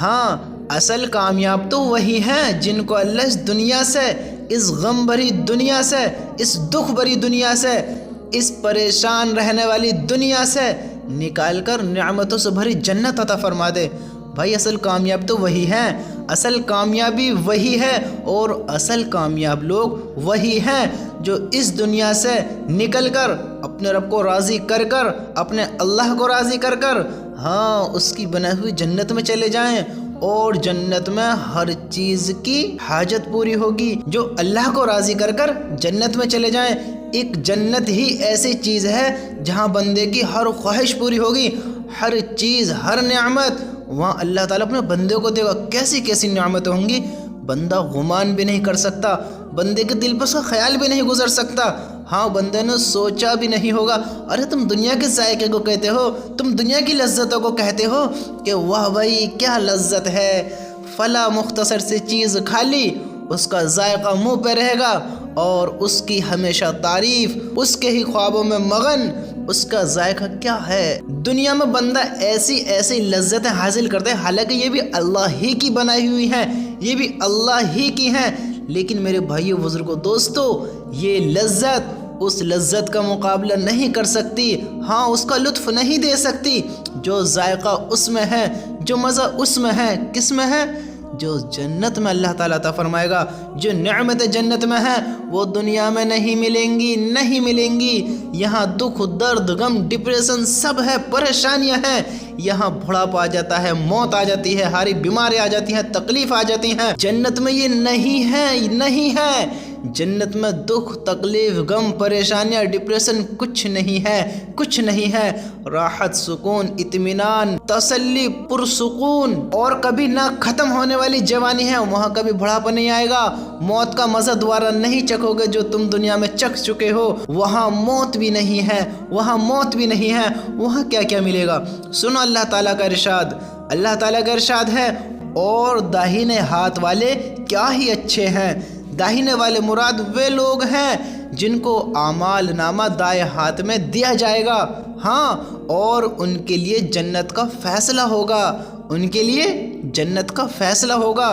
ہاں اصل کامیاب تو وہی ہیں جن کو اللہ اس دنیا سے، اس غم بھری دنیا سے، اس دکھ بھری دنیا سے، اس پریشان رہنے والی دنیا سے نکال کر نعمتوں سے بھری جنت عطا فرما دے۔ بھائی اصل کامیاب تو وہی ہیں، اصل کامیابی وہی ہے، اور اصل کامیاب لوگ وہی ہیں جو اس دنیا سے نکل کر اپنے رب کو راضی کر کر، اپنے اللہ کو راضی کر کر، ہاں اس کی بنائی ہوئی جنت میں چلے جائیں، اور جنت میں ہر چیز کی حاجت پوری ہوگی۔ جو اللہ کو راضی کر کر جنت میں چلے جائیں، ایک جنت ہی ایسی چیز ہے جہاں بندے کی ہر خواہش پوری ہوگی، ہر چیز، ہر نعمت وہاں اللہ تعالیٰ اپنے بندے کو دے گا۔ کیسی کیسی نعمتیں ہوں گی، بندہ گمان بھی نہیں کر سکتا، بندے کے دل پر اس کا خیال بھی نہیں گزر سکتا۔ ہاں بندے نے سوچا بھی نہیں ہوگا۔ ارے تم دنیا کے ذائقے کو کہتے ہو، تم دنیا کی لذتوں کو کہتے ہو کہ واہ بھائی کیا لذت ہے، فلاں مختصر سی چیز کھا لی، اس کا ذائقہ منہ پہ رہے گا، اور اس کی ہمیشہ تعریف، اس کے ہی خوابوں میں مغن، اس کا ذائقہ کیا ہے۔ دنیا میں بندہ ایسی ایسی لذتیں حاصل کرتے ہیں، حالانکہ یہ بھی اللہ ہی کی بنائی ہوئی ہیں، یہ بھی اللہ ہی کی ہیں، لیکن میرے بھائیو بزرگوں دوستو، یہ لذت اس لذت کا مقابلہ نہیں کر سکتی، ہاں اس کا لطف نہیں دے سکتی جو ذائقہ اس میں ہے، جو مزہ اس میں ہے۔ کس میں ہے؟ جو جنت میں اللہ تعالیٰ عطا فرمائے گا۔ جو نعمت جنت میں ہے وہ دنیا میں نہیں ملیں گی، نہیں ملیں گی۔ یہاں دکھ، درد، غم، ڈپریشن سب ہے، پریشانیاں ہیں، یہاں بڑھاپا آ جاتا ہے، موت آ جاتی ہے، ہاری بیماری آ جاتی ہیں، تکلیف آ جاتی ہیں۔ جنت میں یہ نہیں ہے، نہیں ہے۔ جنت میں دکھ، تکلیف، غم، پریشانیاں، ڈپریشن کچھ نہیں ہے، کچھ نہیں ہے۔ راحت، سکون، اطمینان، تسلی، پرسکون، اور کبھی نہ ختم ہونے والی جوانی ہے۔ وہاں کبھی بڑھاپا نہیں آئے گا، موت کا مزہ دوبارہ نہیں چکھو گے جو تم دنیا میں چکھ چکے ہو۔ وہاں موت بھی نہیں ہے، وہاں موت بھی نہیں ہے۔ وہاں کیا کیا ملے گا؟ سنو اللہ تعالیٰ کا ارشاد، اللہ تعالیٰ کا ارشاد ہے، اور داہنے ہاتھ والے کیا ہی اچھے ہیں۔ داہنے والے مراد وہ لوگ ہیں جن کو اعمال نامہ دائیں ہاتھ میں دیا جائے گا، ہاں، اور ان کے لیے جنت کا فیصلہ ہوگا، ان کے لیے جنت کا فیصلہ ہوگا۔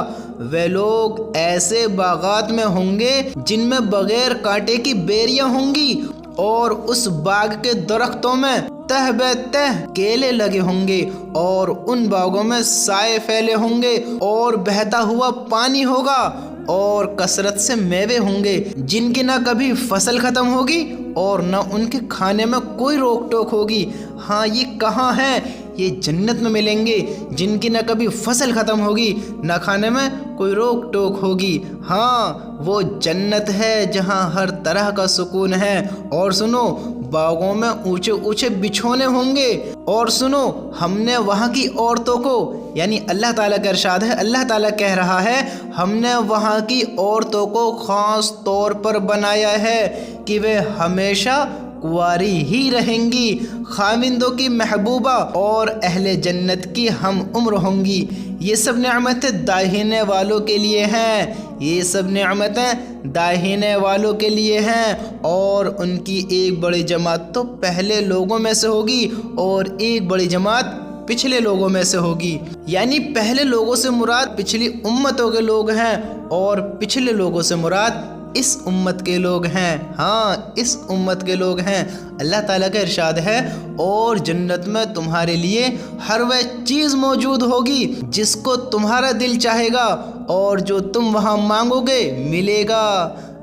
وہ لوگ ایسے باغات میں ہوں گے جن میں بغیر کانٹے کی بیریاں ہوں گی، اور اس باغ کے درختوں میں تہ بہ تہ کیلے لگے ہوں گے، اور ان باغوں میں سائے پھیلے ہوں گے، اور بہتا ہوا پانی ہوگا، اور کثرت سے میوے ہوں گے جن کی نہ کبھی فصل ختم ہوگی اور نہ ان کے کھانے میں کوئی روک ٹوک ہوگی۔ ہاں یہ کہاں ہیں؟ یہ جنت میں ملیں گے جن کی نہ کبھی فصل ختم ہوگی، نہ کھانے میں کوئی روک ٹوک ہوگی۔ ہاں وہ جنت ہے جہاں ہر طرح کا سکون ہے۔ اور سنو، باغوں میں اونچے اونچے بچھونے ہوں گے، اور سنو ہم نے وہاں کی عورتوں کو، یعنی اللہ تعالیٰ کا ارشاد ہے، اللہ تعالیٰ کہہ رہا ہے، ہم نے وہاں کی عورتوں کو خاص طور پر بنایا ہے کہ وہ ہمیشہ کنواری ہی رہیں گی، خاوندوں کی محبوبہ اور اہل جنت کی ہم عمر ہوں گی۔ یہ سب نعمتیں داہنے والوں کے لیے ہیں، یہ سب نعمتیں داہنے والوں کے لیے ہیں، اور ان کی ایک بڑی جماعت تو پہلے لوگوں میں سے ہوگی اور ایک بڑی جماعت پچھلے لوگوں میں سے ہوگی۔ یعنی پہلے لوگوں سے مراد پچھلی امتوں کے لوگ ہیں، اور پچھلے لوگوں سے مراد اس امت کے لوگ ہیں، ہاں اس امت کے لوگ ہیں۔ اللہ تعالیٰ کا ارشاد ہے، اور جنت میں تمہارے لیے ہر وہ چیز موجود ہوگی جس کو تمہارا دل چاہے گا، اور جو تم وہاں مانگو گے ملے گا۔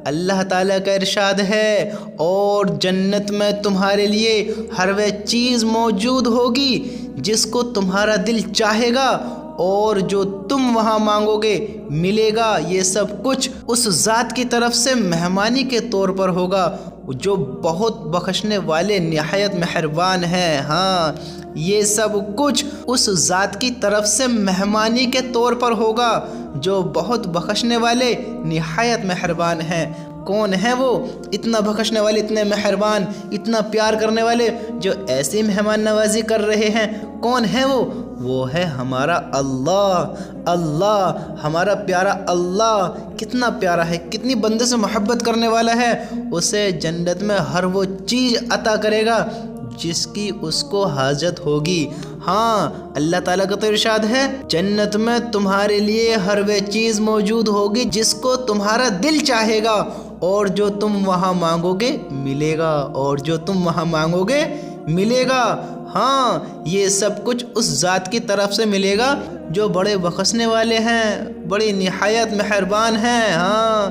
اللہ تعالیٰ کا ارشاد ہے، اور جنت میں تمہارے لیے ہر وہ چیز موجود ہوگی جس کو تمہارا دل چاہے گا، اور جو تم وہاں مانگو گے ملے گا۔ یہ سب کچھ اس ذات کی طرف سے مہمانی کے طور پر ہوگا جو بہت بخشنے والے نہایت مہربان ہیں۔ ہاں یہ سب کچھ اس ذات کی طرف سے مہمانی کے طور پر ہوگا جو بہت بخشنے والے نہایت مہربان ہیں۔ کون ہیں وہ اتنا بخشنے والے، اتنے مہربان، اتنا پیار کرنے والے جو ایسی مہمان نوازی کر رہے ہیں؟ کون ہے وہ ہے ہمارا اللہ۔ اللہ ہمارا پیارا اللہ کتنا پیارا ہے، کتنی بندے سے محبت کرنے والا ہے۔ اسے جنت میں ہر وہ چیز عطا کرے گا جس کی اس کو حاجت ہوگی۔ ہاں اللہ تعالیٰ کا تو ارشاد ہے جنت میں تمہارے لیے ہر وہ چیز موجود ہوگی جس کو تمہارا دل چاہے گا، اور جو تم وہاں مانگو گے ملے گا، اور جو تم وہاں مانگو گے ملے گا۔ ہاں یہ سب کچھ اس ذات کی طرف سے ملے گا جو بڑے بخشنے والے ہیں، بڑی نہایت مہربان ہیں۔ ہاں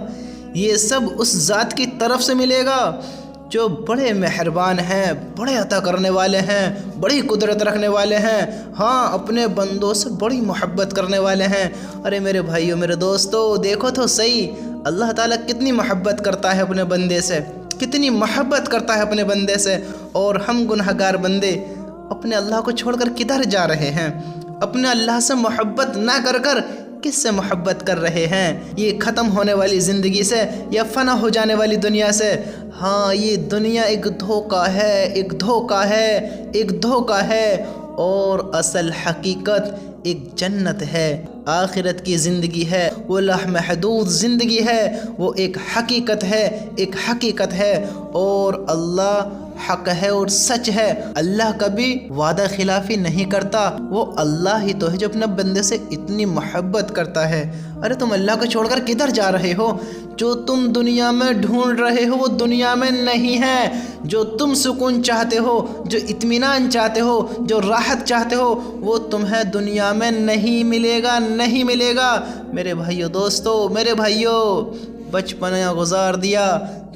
یہ سب اس ذات کی طرف سے ملے گا جو بڑے مہربان ہیں، بڑے عطا کرنے والے ہیں، بڑی قدرت رکھنے والے ہیں۔ ہاں اپنے بندوں سے بڑی محبت کرنے والے ہیں۔ ارے میرے بھائیو، میرے دوستو، دیکھو تو صحیح اللہ تعالیٰ کتنی محبت کرتا ہے اپنے بندے سے، کتنی محبت کرتا ہے اپنے بندے سے، اور ہم گنہگار بندے اپنے اللہ کو چھوڑ کر کدھر جا رہے ہیں؟ اپنے اللہ سے محبت نہ کر کر کس سے محبت کر رہے ہیں؟ یہ ختم ہونے والی زندگی سے یا فنا ہو جانے والی دنیا سے۔ ہاں یہ دنیا ایک دھوکہ ہے، ایک دھوکہ ہے، ایک دھوکہ ہے، اور اصل حقیقت ایک جنت ہے، آخرت کی زندگی ہے، وہ لامحدود زندگی ہے، وہ ایک حقیقت ہے، ایک حقیقت ہے، اور اللہ حق ہے اور سچ ہے۔ اللہ کبھی وعدہ خلافی نہیں کرتا، وہ اللہ ہی تو ہے جو اپنے بندے سے اتنی محبت کرتا ہے۔ ارے تم اللہ کو چھوڑ کر کدھر جا رہے ہو؟ جو تم دنیا میں ڈھونڈ رہے ہو وہ دنیا میں نہیں ہے۔ جو تم سکون چاہتے ہو، جو اطمینان چاہتے ہو، جو راحت چاہتے ہو، وہ تمہیں دنیا میں نہیں ملے گا، نہیں ملے گا۔ میرے بھائیو، دوستو، میرے بھائیو، بچپنا گزار دیا،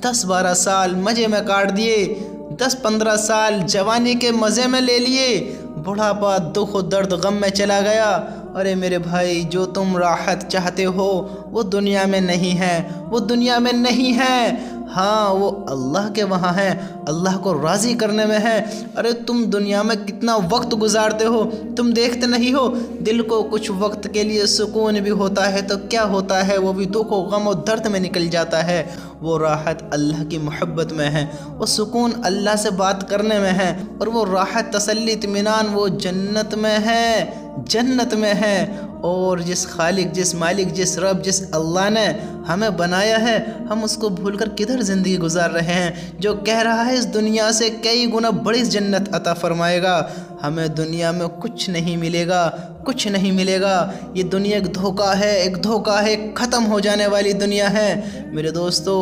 10-12 سال مزے میں کاٹ دیے، 10-15 سال جوانی کے مزے میں لے لیے، بڑھاپا دکھ و درد غم میں چلا گیا۔ ارے میرے بھائی، جو تم راحت چاہتے ہو وہ دنیا میں نہیں ہے، وہ دنیا میں نہیں ہے، ہاں وہ اللہ کے وہاں ہے، اللہ کو راضی کرنے میں ہے۔ ارے تم دنیا میں کتنا وقت گزارتے ہو، تم دیکھتے نہیں ہو؟ دل کو کچھ وقت کے لیے سکون بھی ہوتا ہے تو کیا ہوتا ہے، وہ بھی دکھ و غم و درد میں نکل جاتا ہے۔ وہ راحت اللہ کی محبت میں ہے، وہ سکون اللہ سے بات کرنے میں ہے، اور وہ راحت، تسلی، اطمینان وہ جنت میں ہے، جنت میں ہے۔ اور جس خالق، جس مالک، جس رب، جس اللہ نے ہمیں بنایا ہے، ہم اس کو بھول کر کدھر زندگی گزار رہے ہیں؟ جو کہہ رہا ہے اس دنیا سے کئی گنا بڑی جنت عطا فرمائے گا، ہمیں دنیا میں کچھ نہیں ملے گا، کچھ نہیں ملے گا۔ یہ دنیا ایک دھوکہ ہے، ایک دھوکہ ہے، ختم ہو جانے والی دنیا ہے۔ میرے دوستو،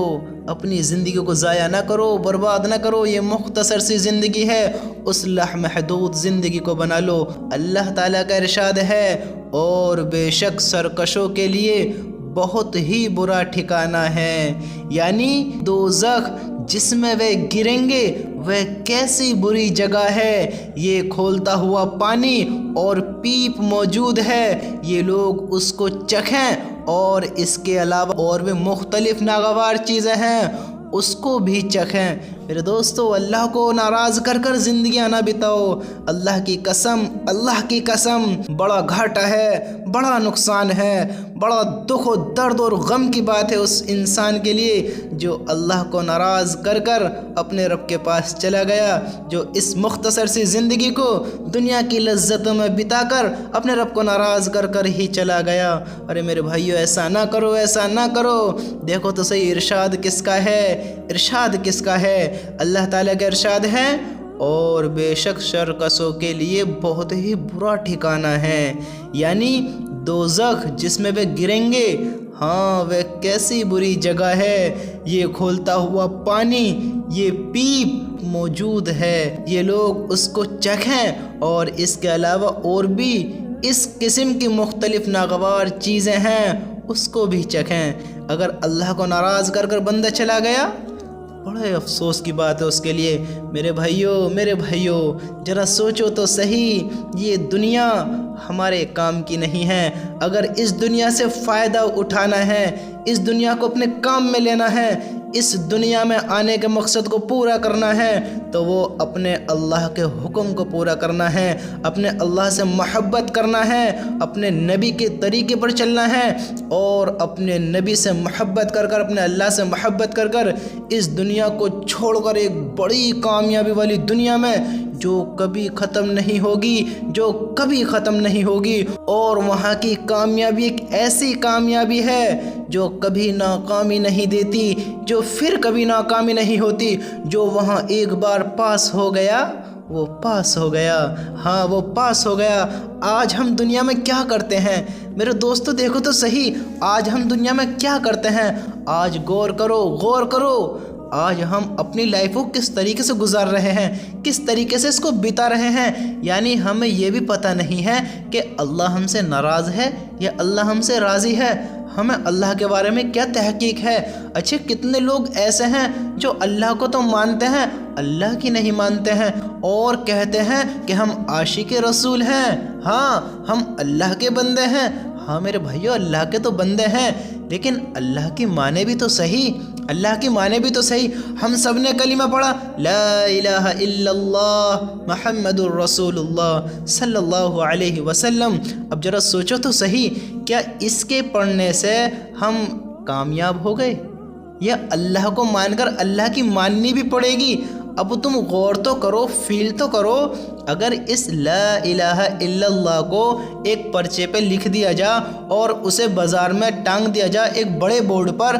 اپنی زندگی کو ضائع نہ کرو، برباد نہ کرو، یہ مختصر سی زندگی ہے، اس لامحدود زندگی کو بنا لو۔ اللہ تعالیٰ کا ارشاد ہے، اور بے شک سرکشوں کے لیے بہت ہی برا ٹھکانہ ہے، یعنی دوزخ جس میں وہ گریں گے وہ کیسی بری جگہ ہے۔ یہ کھولتا ہوا پانی اور پیپ موجود ہے، یہ لوگ اس کو چکھیں، اور اس کے علاوہ اور بھی مختلف ناگوار چیزیں ہیں، اس کو بھی چکھیں۔ میرے دوستو، اللہ کو ناراض کر کر زندگیاں نہ بتاؤ، اللہ کی قسم، اللہ کی قسم، بڑا گھاٹا ہے، بڑا نقصان ہے، بڑا دکھ و درد اور غم کی بات ہے اس انسان کے لیے جو اللہ کو ناراض کر کر اپنے رب کے پاس چلا گیا، جو اس مختصر سی زندگی کو دنیا کی لذتوں میں بتا کر اپنے رب کو ناراض کر کر ہی چلا گیا۔ ارے میرے بھائیو، ایسا نہ کرو، ایسا نہ کرو۔ دیکھو تو صحیح ارشاد کس کا ہے، ارشاد کس کا ہے؟ اللہ تعالیٰ کا ارشاد ہے، اور بے شک شرکسوں کے لیے بہت ہی برا ٹھکانہ ہے، یعنی دوزخ جس میں وہ گریں گے، ہاں وہ کیسی بری جگہ ہے۔ یہ کھولتا ہوا پانی، یہ پیپ موجود ہے، یہ لوگ اس کو چکھیں، اور اس کے علاوہ اور بھی اس قسم کی مختلف ناگوار چیزیں ہیں، اس کو بھی چکھیں۔ اگر اللہ کو ناراض کر کر بندہ چلا گیا، بڑے افسوس کی بات ہے اس کے لیے۔ میرے بھائیو، میرے بھائیو، ذرا سوچو تو صحیح، یہ دنیا ہمارے کام کی نہیں ہے۔ اگر اس دنیا سے فائدہ اٹھانا ہے، اس دنیا کو اپنے کام میں لینا ہے، اس دنیا میں آنے کے مقصد کو پورا کرنا ہے، تو وہ اپنے اللہ کے حکم کو پورا کرنا ہے، اپنے اللہ سے محبت کرنا ہے، اپنے نبی کے طریقے پر چلنا ہے، اور اپنے نبی سے محبت کر کر، اپنے اللہ سے محبت کر کر اس دنیا کو چھوڑ کر ایک بڑی کامیابی والی دنیا میں جو کبھی ختم نہیں ہوگی، جو کبھی ختم نہیں ہوگی، اور وہاں کی کامیابی ایک ایسی کامیابی ہے جو کبھی ناکامی نہیں دیتی، جو پھر کبھی ناکامی نہیں ہوتی، جو وہاں ایک بار پاس ہو گیا وہ پاس ہو گیا، ہاں وہ پاس ہو گیا۔ آج ہم دنیا میں کیا کرتے ہیں میرے دوستو؟ دیکھو تو صحیح، آج ہم دنیا میں کیا کرتے ہیں؟ آج غور کرو، غور کرو، آج ہم اپنی لائف کو کس طریقے سے گزار رہے ہیں، کس طریقے سے اس کو بتا رہے ہیں۔ یعنی ہمیں یہ بھی پتہ نہیں ہے کہ اللہ ہم سے ناراض ہے یا اللہ ہم سے راضی ہے، ہمیں اللہ کے بارے میں کیا تحقیق ہے۔ اچھے کتنے لوگ ایسے ہیں جو اللہ کو تو مانتے ہیں، اللہ کی نہیں مانتے ہیں، اور کہتے ہیں کہ ہم عاشق رسول ہیں، ہاں ہم اللہ کے بندے ہیں۔ ہاں میرے بھائیو، اللہ کے تو بندے ہیں، لیکن اللہ کی مانے بھی تو صحیح، اللہ کی مانے بھی تو صحیح۔ ہم سب نے کلمہ پڑھا، لا الہ الا اللہ محمد الرسول اللہ صلی اللہ علیہ وسلم۔ اب ذرا سوچو تو صحیح، کیا اس کے پڑھنے سے ہم کامیاب ہو گئے، یا اللہ کو مان کر اللہ کی ماننی بھی پڑے گی؟ اب تم غور تو کرو، فیل تو کرو، اگر اس لا الہ الا اللہ کو ایک پرچے پہ لکھ دیا جا اور اسے بازار میں ٹانگ دیا جا ایک بڑے بورڈ پر،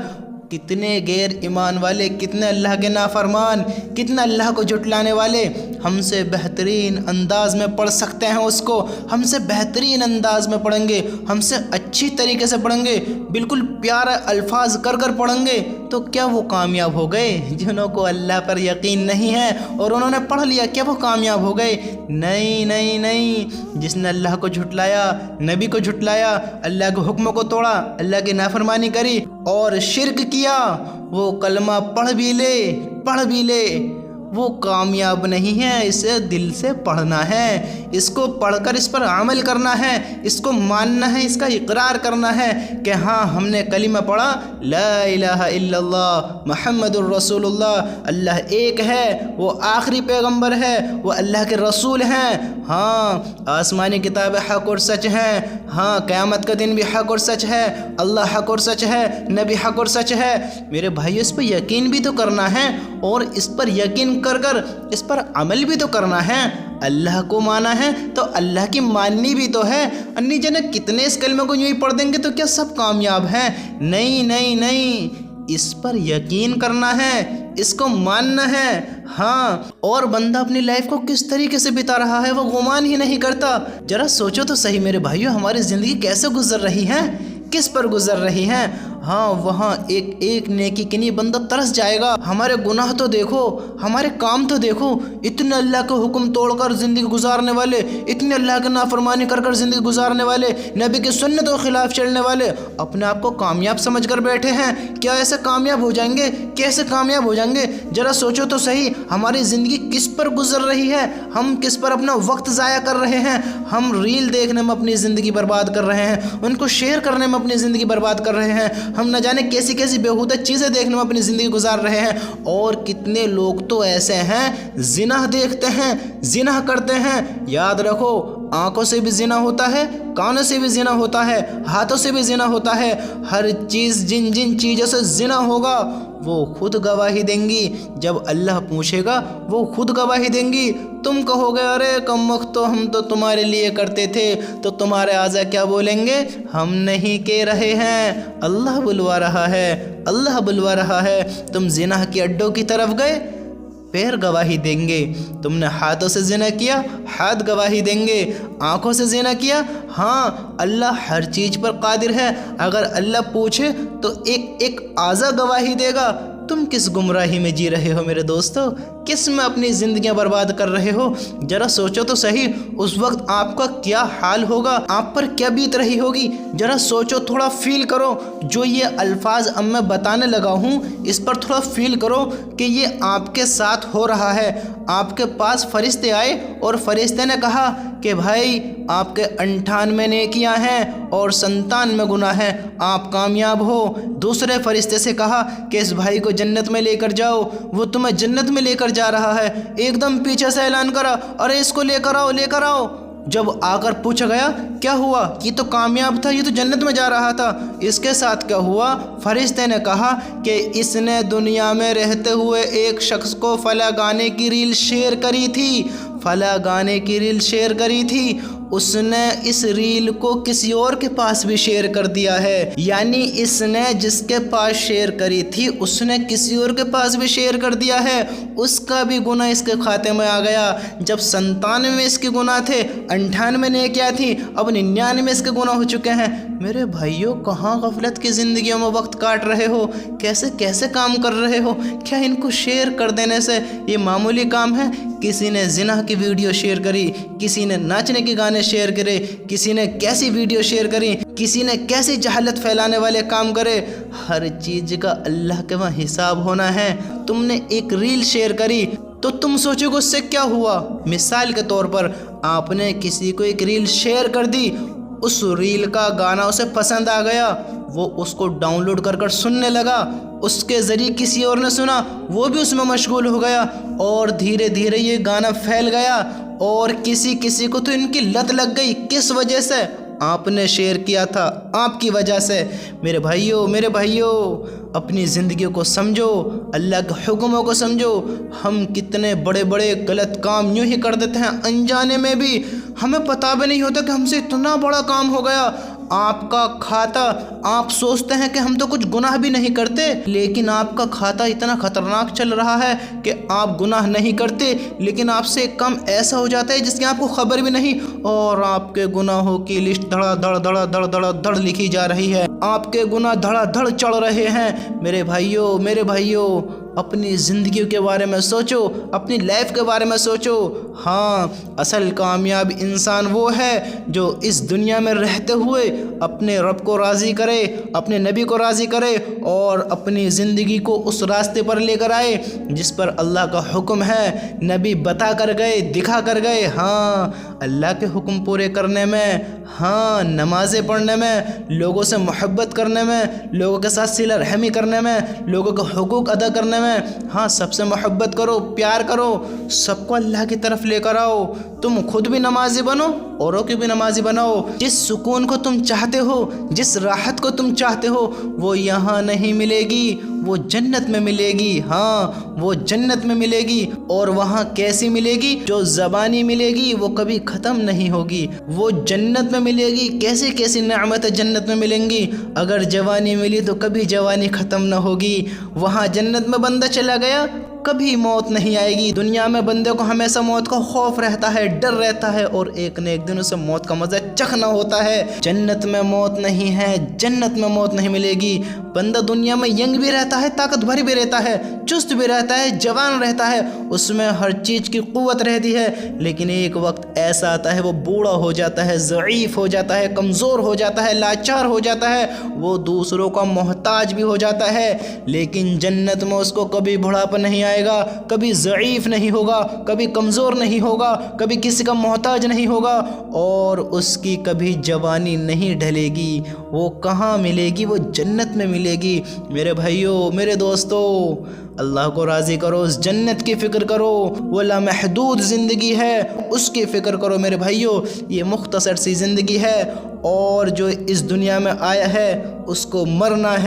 کتنے غیر ایمان والے، کتنے اللہ کے نافرمان، کتنے اللہ کو جھٹلانے والے ہم سے بہترین انداز میں پڑھ سکتے ہیں اس کو، ہم سے بہترین انداز میں پڑھیں گے، ہم سے اچھی طریقے سے پڑھیں گے، بالکل پیارا الفاظ کر کر پڑھیں گے، تو کیا وہ کامیاب ہو گئے؟ جنہوں کو اللہ پر یقین نہیں ہے اور انہوں نے پڑھ لیا، کیا وہ کامیاب ہو گئے؟ نہیں نہیں نہیں۔ جس نے اللہ کو جھٹلایا، نبی کو جھٹلایا، اللہ کے حکموں کو توڑا، اللہ کی نافرمانی کری اور شرک کیا، وہ کلمہ پڑھ بھی لے، وہ کامیاب نہیں ہے۔ اسے دل سے پڑھنا ہے، اس کو پڑھ کر اس پر عمل کرنا ہے، اس کو ماننا ہے، اس کا اقرار کرنا ہے کہ ہاں ہم نے کلمہ پڑھا، لا الہ الا اللہ محمد الرسول اللہ، اللہ ایک ہے، وہ آخری پیغمبر ہے، وہ اللہ کے رسول ہیں، ہاں آسمانی کتاب حق اور سچ ہیں، ہاں قیامت کا دن بھی حق اور سچ ہے، اللہ حق اور سچ ہے، نبی حق اور سچ ہے۔ میرے بھائی اس پہ یقین بھی تو کرنا ہے، اور اس پر یقین کر کر اس پر عمل بھی تو کرنا ہے۔ اللہ کو مانا ہے تو اللہ کی ماننی بھی تو ہے۔ انی جنے کتنے اس کلمے کو یوں ہی پڑھ دیں گے تو کیا سب کامیاب ہیں؟ نہیں نہیں نہیں، اس پر یقین کرنا ہے، اس کو ماننا ہے، ہاں۔ اور بندہ اپنی لائف کو کس طریقے سے بتا رہا ہے وہ گمان ہی نہیں کرتا۔ ذرا سوچو تو صحیح میرے بھائیو، ہماری زندگی کیسے گزر رہی ہے، کس پر گزر رہی ہیں؟ ہاں وہاں ایک ایک نیکی کے لیے بندہ ترس جائے گا۔ ہمارے گناہ تو دیکھو، ہمارے کام تو دیکھو، اتنے اللہ کے حکم توڑ کر زندگی گزارنے والے، اتنے اللہ کے نافرمانی کر کر زندگی گزارنے والے، نبی کی سنتوں کے خلاف چلنے والے اپنے آپ کو کامیاب سمجھ کر بیٹھے ہیں۔ کیا ایسے کامیاب ہو جائیں گے؟ کیسے کامیاب ہو جائیں گے؟ ذرا سوچو تو صحیح، ہماری زندگی کس پر گزر رہی ہے؟ ہم کس پر اپنا وقت ضائع کر رہے ہیں؟ ہم ریل دیکھنے میں اپنی زندگی برباد کر رہے ہیں، ان کو شیئر کرنے میں اپنی زندگی برباد کر رہے ہیں، ہم نہ جانے کیسی کیسی بیہودہ چیزیں دیکھنے میں اپنی زندگی گزار رہے ہیں۔ اور کتنے لوگ تو ایسے ہیں زنا دیکھتے ہیں، زنا کرتے ہیں۔ یاد رکھو، آنکھوں سے بھی زنا ہوتا ہے، کانوں سے بھی زنا ہوتا ہے، ہاتھوں سے بھی زنا ہوتا ہے، ہر چیز جن جن چیزوں سے زنا ہوگا وہ خود گواہی دیں گی۔ جب اللہ پوچھے گا وہ خود گواہی دیں گی۔ تم کہو گے ارے کم وقت تو ہم تو تمہارے لیے کرتے تھے، تو تمہارے اعضاء کیا بولیں گے؟ ہم نہیں کہہ رہے ہیں، اللہ بلوا رہا ہے، اللہ بلوا رہا ہے۔ تم زنا کے اڈوں کی طرف گئے، پیر گواہی دیں گے۔ تم نے ہاتھوں سے زنا کیا، ہاتھ گواہی دیں گے۔ آنکھوں سے زنا کیا، ہاں اللہ ہر چیز پر قادر ہے، اگر اللہ پوچھے تو ایک ایک اعضا گواہی دے گا۔ تم کس گمراہی میں جی رہے ہو میرے دوستو؟ کس میں اپنی زندگیاں برباد کر رہے ہو؟ ذرا سوچو تو صحیح، اس وقت آپ کا کیا حال ہوگا، آپ پر کیا بیت رہی ہوگی؟ ذرا سوچو، تھوڑا فیل کرو۔ جو یہ الفاظ اب میں بتانے لگا ہوں اس پر تھوڑا فیل کرو کہ یہ آپ کے ساتھ ہو رہا ہے۔ آپ کے پاس فرشتے آئے اور فرشتے نے کہا کہ بھائی آپ کے 98 نیکیاں ہیں اور 57 میں گناہ ہیں، آپ کامیاب ہو۔ دوسرے فرشتے سے کہا کہ اس بھائی کو جنت میں لے کر جاؤ، وہ تمہیں جنت میں لے کر جا رہا ہے۔ ایک دم پیچھے سے اعلان کرا، ارے اس کو لے کر آؤ، لے کر آؤ۔ جب آ کر پوچھا گیا کیا ہوا، یہ تو کامیاب تھا، یہ تو جنت میں جا رہا تھا، اس کے ساتھ کیا ہوا؟ فرشتے نے کہا کہ اس نے دنیا میں رہتے ہوئے ایک شخص کو فلاں گانے کی ریل شیئر کری تھی، فلاں گانے کی ریل شیئر کری تھی، اس نے اس ریل کو کسی اور کے پاس بھی شیئر کر دیا ہے، یعنی اس نے جس کے پاس شیئر کری تھی اس نے کسی اور کے پاس بھی شیئر کر دیا ہے، اس کا بھی گناہ اس کے کھاتے میں آ گیا۔ جب 97 اس کے گناہ تھے، 98 نیکیاں تھیں، اب 99 اس کے گناہ ہو چکے ہیں۔ میرے بھائیوں، کہاں غفلت کی زندگیوں میں وقت کاٹ رہے ہو، کیسے کیسے کام کر رہے ہو؟ کیا ان کو شیئر کر دینے سے یہ معمولی کام ہے؟ کسی نے زنا کی ویڈیو شیئر کری، کسی نے ناچنے کے گانے شیئر کرے، کسی نے کیسی ویڈیو شیئر کری، کسی نے کیسی جہالت پھیلانے والے کام کرے۔ ہر چیز کا اللہ کے وہاں حساب ہونا ہے۔ تم نے ایک ریل شیئر کری تو تم سوچو گے اس سے کیا ہوا؟ مثال کے طور پر آپ نے کسی کو ایک ریل شیئر کر دی، اس ریل کا گانا اسے پسند آ گیا، وہ اس کو ڈاؤن لوڈ کر کر سننے لگا، اس کے ذریعے کسی اور نے سنا، وہ بھی اس میں مشغول ہو گیا، اور دھیرے دھیرے یہ گانا پھیل گیا، اور کسی کو تو ان کی لت لگ گئی۔ کس وجہ سے؟ آپ نے شیئر کیا تھا، آپ کی وجہ سے۔ میرے بھائیوں، اپنی زندگی کو سمجھو، اللہ کے حکموں کو سمجھو۔ ہم کتنے بڑے بڑے غلط کام یوں ہی کر دیتے ہیں، انجانے میں بھی، ہمیں پتہ بھی نہیں ہوتا کہ ہم سے اتنا بڑا کام ہو گیا۔ آپ کا کھاتا، آپ سوچتے ہیں کہ ہم تو کچھ گناہ بھی نہیں کرتے، لیکن آپ کا کھاتا اتنا خطرناک چل رہا ہے کہ آپ گناہ نہیں کرتے، لیکن آپ سے ایک کام ایسا ہو جاتا ہے جس کی آپ کو خبر بھی نہیں، اور آپ کے گناہوں کی لسٹ دھڑا دھڑ لکھی جا رہی ہے، آپ کے گناہ دھڑا دھڑ چڑھ رہے ہیں۔ میرے بھائیوں، اپنی زندگی کے بارے میں سوچو، اپنی لائف کے بارے میں سوچو۔ ہاں، اصل کامیاب انسان وہ ہے جو اس دنیا میں رہتے ہوئے اپنے رب کو راضی کرے، اپنے نبی کو راضی کرے، اور اپنی زندگی کو اس راستے پر لے کر آئے جس پر اللہ کا حکم ہے، نبی بتا کر گئے، دکھا کر گئے۔ ہاں، اللہ کے حکم پورے کرنے میں، ہاں، نمازیں پڑھنے میں، لوگوں سے محبت کرنے میں، لوگوں کے ساتھ صلہ رحمی کرنے میں، لوگوں کے حقوق ادا کرنے میں، ہاں، سب سے محبت کرو، پیار کرو، سب کو اللہ کی طرف لے کر آؤ۔ تم خود بھی نمازی بنو، اوروں کی بھی نمازی بناؤ۔ جس سکون کو تم چاہتے ہو، جس راحت کو تم چاہتے ہو، وہ یہاں نہیں ملے گی، وہ جنت میں ملے گی۔ ہاں، وہ جنت میں ملے گی، اور وہاں کیسی ملے گی؟ جو زبانی ملے گی وہ کبھی ختم نہیں ہوگی۔ وہ جنت میں ملے گی، کیسی نعمتیں جنت میں ملیں گی۔ اگر جوانی ملی تو کبھی جوانی ختم نہ ہوگی۔ وہاں جنت میں بندہ چلا گیا، کبھی موت نہیں آئے گی۔ دنیا میں بندے کو ہمیشہ موت کا خوف رہتا ہے، ڈر رہتا ہے، اور ایک نہ ایک دن اسے موت کا مزہ چکھنا ہوتا ہے۔ جنت میں موت نہیں ہے، جنت میں موت نہیں ملے گی۔ بندہ دنیا میں ینگ بھی رہتا ہے، طاقت بھر بھی رہتا ہے، چست بھی رہتا ہے، جوان رہتا ہے، اس میں ہر چیز کی قوت رہتی ہے، لیکن ایک وقت ایسا آتا ہے وہ بوڑھا ہو جاتا ہے، ضعیف ہو جاتا ہے، کمزور ہو جاتا ہے، لاچار ہو جاتا ہے، وہ دوسروں کا محتاج بھی ہو جاتا ہے۔ لیکن جنت میں اس کو کبھی بڑھاپا نہیں آئے گا، کبھی ضعیف نہیں ہوگا، کبھی کمزور نہیں ہوگا، کبھی کسی کا محتاج نہیں ہوگا، اور اس کی کبھی جوانی نہیں ڈھلے گی۔ وہ کہاں ملے گی؟ وہ جنت میں ملے گی۔ میرے بھائیوں، میرے دوستو، اللہ کو راضی کرو، اس جنت کی فکر کرو، وہ لامحدود زندگی ہے، اس کی فکر کرو۔ میرے بھائیوں، یہ مختصر سی زندگی ہے، اور جو اس دنیا میں آیا ہے اس کو مرنا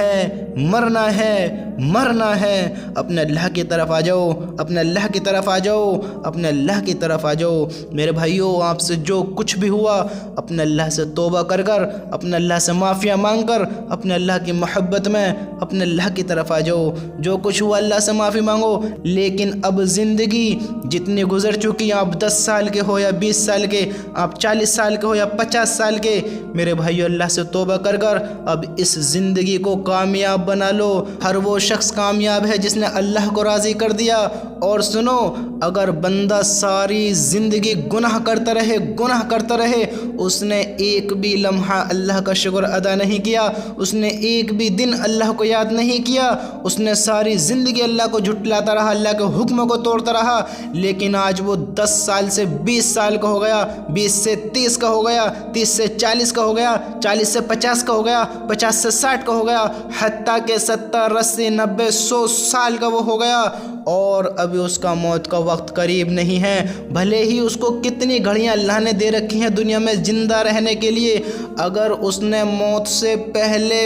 ہے۔ اپنے اللہ کی طرف آ جاؤ، اپنے اللہ کی طرف آ جاؤ، اپنے اللہ کی طرف آ جاؤ۔ میرے بھائیوں، آپ سے جو کچھ بھی ہوا، اپنے اللہ سے توبہ کر کر، اپنے اللہ سے معافیاں مانگ کر، اپنے اللہ کی محبت میں اپنے اللہ کی طرف آ جاؤ۔ جو کچھ ہوا اللہ سے معافی مانگو، لیکن اب زندگی جتنی گزر چکی، آپ 10 سال کے ہو یا 20 سال کے، آپ 40 سال کے ہو یا 50 سال کے، میرے بھائیو، اللہ سے توبہ کر کر اب اس زندگی کو کامیاب بنا لو۔ ہر وہ شخص کامیاب ہے جس نے اللہ کو راضی کر دیا۔ اور سنو، اگر بندہ ساری زندگی گناہ کرتا رہے، اس نے ایک بھی لمحہ اللہ کا شکر ادا نہیں کیا، اس نے ایک بھی دن اللہ کو یاد نہیں کیا، اس نے ساری زندگی اللہ کو جھٹلاتا رہا، اللہ کے حکموں کو توڑتا رہا، لیکن آج وہ 10 سال سے 20 سال کا ہو گیا، 20 سے 30 کا ہو گیا، 30 سے 40 کا ہو گیا، 40 سے 50 کا ہو گیا، 50 سے 60 کا ہو گیا، حتیٰ کہ 70 80 90 100 سال کا وہ ہو گیا، اور ابھی اس کا موت کا وقت قریب نہیں ہے، بھلے ہی اس کو کتنی گھڑیاں اللہ نے دے رکھی ہیں دنیا میں زندہ رہنے کے لیے، اگر اس نے موت سے پہلے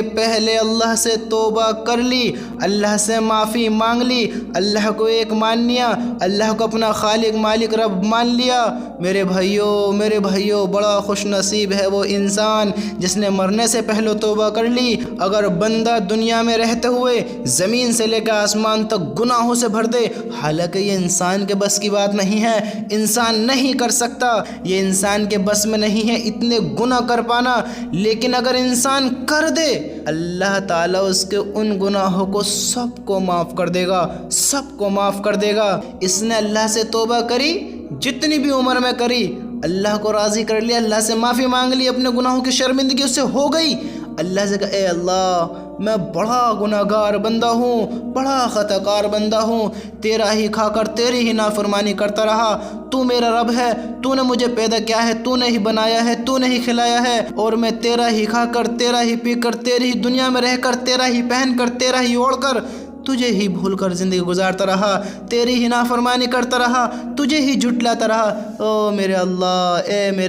اللہ سے توبہ کر لی، اللہ سے معافی مانگ لی، اللہ کو ایک مان لیا، اللہ کو اپنا خالق مالک رب مان لیا، میرے بھائیوں بڑا خوش نصیب ہے وہ انسان جس نے مرنے سے پہلے توبہ کر لی۔ اگر بندہ دنیا میں رہتے ہوئے زمین سے لے کر آسمان تک گناہوں سے بھر دے، حالانکہ یہ انسان کے بس کی بات نہیں ہے، انسان نہیں کر سکتا، یہ انسان کے بس میں نہیں ہے اتنے گناہ کر پانا، لیکن اگر انسان کر دے اللہ تعالیٰ اس کے ان گناہوں کو سب کو معاف کر دے گا، سب کو معاف کر دے گا۔ اس نے اللہ سے توبہ کری، جتنی بھی عمر میں کری، اللہ کو راضی کر لیا، اللہ سے معافی مانگ لی، اپنے گناہوں کی شرمندگی اس سے ہو گئی، اللہ سے کہا اے اللہ میں بڑا گناہ گار بندہ ہوں، بڑا خطا کار بندہ ہوں، تیرا ہی کھا کر تیری ہی نافرمانی کرتا رہا، تو میرا رب ہے، تو نے مجھے پیدا کیا ہے، تو نے ہی بنایا ہے، تو نے ہی کھلایا ہے، اور میں تیرا ہی کھا کر تیرا ہی پی کر تیری ہی دنیا میں رہ کر تیرا ہی پہن کر تیرا ہی اوڑھ کر تجھے ہی بھول کر زندگی گزارتا رہا، تیری ہی نافرمانی کرتا رہا، تجھے ہی جھٹلاتا رہا۔ او میرے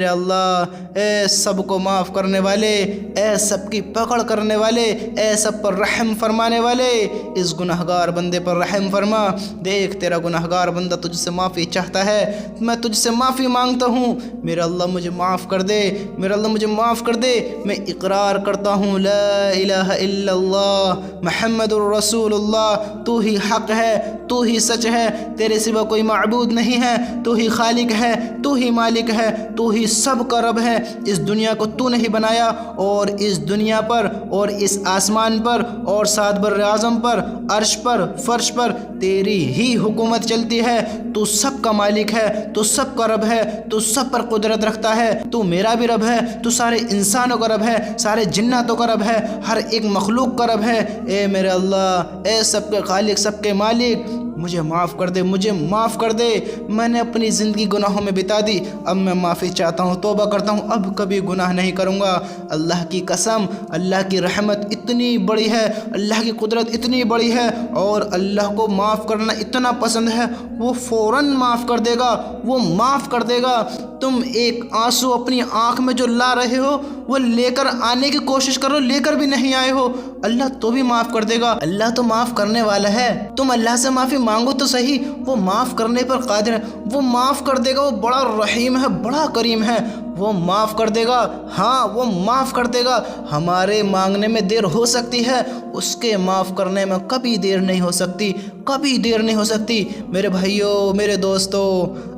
اللہ، اے سب کو معاف کرنے والے، اے سب کی پکڑ کرنے والے، اے سب پر رحم فرمانے والے، اس گناہگار بندے پر رحم فرما۔ دیکھ تیرا گناہگار بندہ تجھ سے معافی چاہتا ہے، میں تجھ سے معافی مانگتا ہوں، میرے اللہ مجھے معاف کر دے، میرے اللہ مجھے معاف کر دے۔ میں اقرار کرتا ہوں لا الہ الا اللہ محمد الرسول اللہ، تو ہی حق ہے، تو ہی سچ ہے، تیرے سوا کوئی معبود نہیں ہے، تو ہی خالق ہے، تو ہی مالک ہے، تو ہی سب کا رب ہے، اس دنیا کو تو نے ہی بنایا، اور اس دنیا پر اور اس آسمان پر اور سات بر اعظم پر، عرش پر، فرش پر تیری ہی حکومت چلتی ہے، تو سب کا مالک ہے، تو سب کا رب ہے، تو سب پر قدرت رکھتا ہے، تو میرا بھی رب ہے، تو سارے انسانوں کا رب ہے، سارے جناتوں کا رب ہے، ہر ایک مخلوق کا رب ہے۔ اے میرے اللہ، اے سب کے خالق، سب کے مالک، مجھے معاف کر دے، مجھے معاف کر دے، میں نے اپنی زندگی گناہوں میں بتا دی، اب میں معافی چاہتا ہوں، توبہ کرتا ہوں، اب کبھی گناہ نہیں کروں گا۔ اللہ کی قسم، اللہ کی رحمت اتنی بڑی ہے، اللہ کی قدرت اتنی بڑی ہے، اور اللہ کو معاف کرنا اتنا پسند ہے، وہ فوراً معاف کر دے گا، وہ معاف کر دے گا۔ تم ایک آنسو اپنی آنکھ میں جو لا رہے ہو وہ لے کر آنے کی کوشش کرو، لے کر بھی نہیں آئے ہو، اللہ تو بھی معاف کر دے گا، اللہ تو معاف کرنے والا ہے، تم اللہ سے معافی مانگو تو صحیح، وہ معاف کرنے پر قادر ہے، وہ معاف کر دے گا، وہ بڑا رحیم ہے، بڑا کریم ہے، وہ معاف کر دے گا، ہاں وہ معاف کر دے گا۔ ہمارے مانگنے میں دیر ہو سکتی ہے، اس کے معاف کرنے میں کبھی دیر نہیں ہو سکتی، کبھی دیر نہیں ہو سکتی۔ میرے بھائیوں، میرے دوستوں،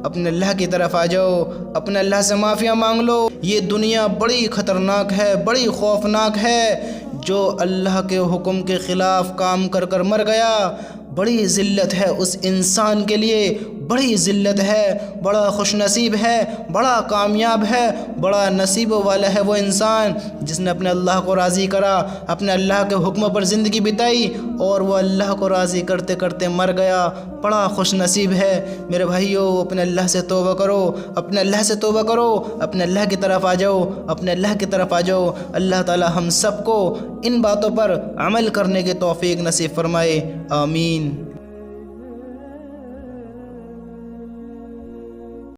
اپنے اللہ کی طرف آ جاؤ، اپنے اللہ سے معافیاں مانگ لو۔ یہ دنیا بڑی خطرناک ہے، بڑی خوفناک ہے، جو اللہ کے حکم کے خلاف کام کر کر مر گیا، بڑی ذلت ہے اس انسان کے لیے، بڑی ذلت ہے، بڑا خوش نصیب ہے، بڑا کامیاب ہے، بڑا نصیب والا ہے وہ انسان جس نے اپنے اللہ کو راضی کرا، اپنے اللہ کے حکم پر زندگی بتائی، اور وہ اللہ کو راضی کرتے کرتے مر گیا، بڑا خوش نصیب ہے۔ میرے بھائیوں، اپنے اللہ سے توبہ کرو، اپنے اللہ سے توبہ کرو، اپنے اللہ کی طرف آ جاؤ، اپنے اللہ کی طرف آ جاؤ۔ اللہ تعالی ہم سب کو ان باتوں پر عمل کرنے کی توفیق نصیب فرمائے، آمین۔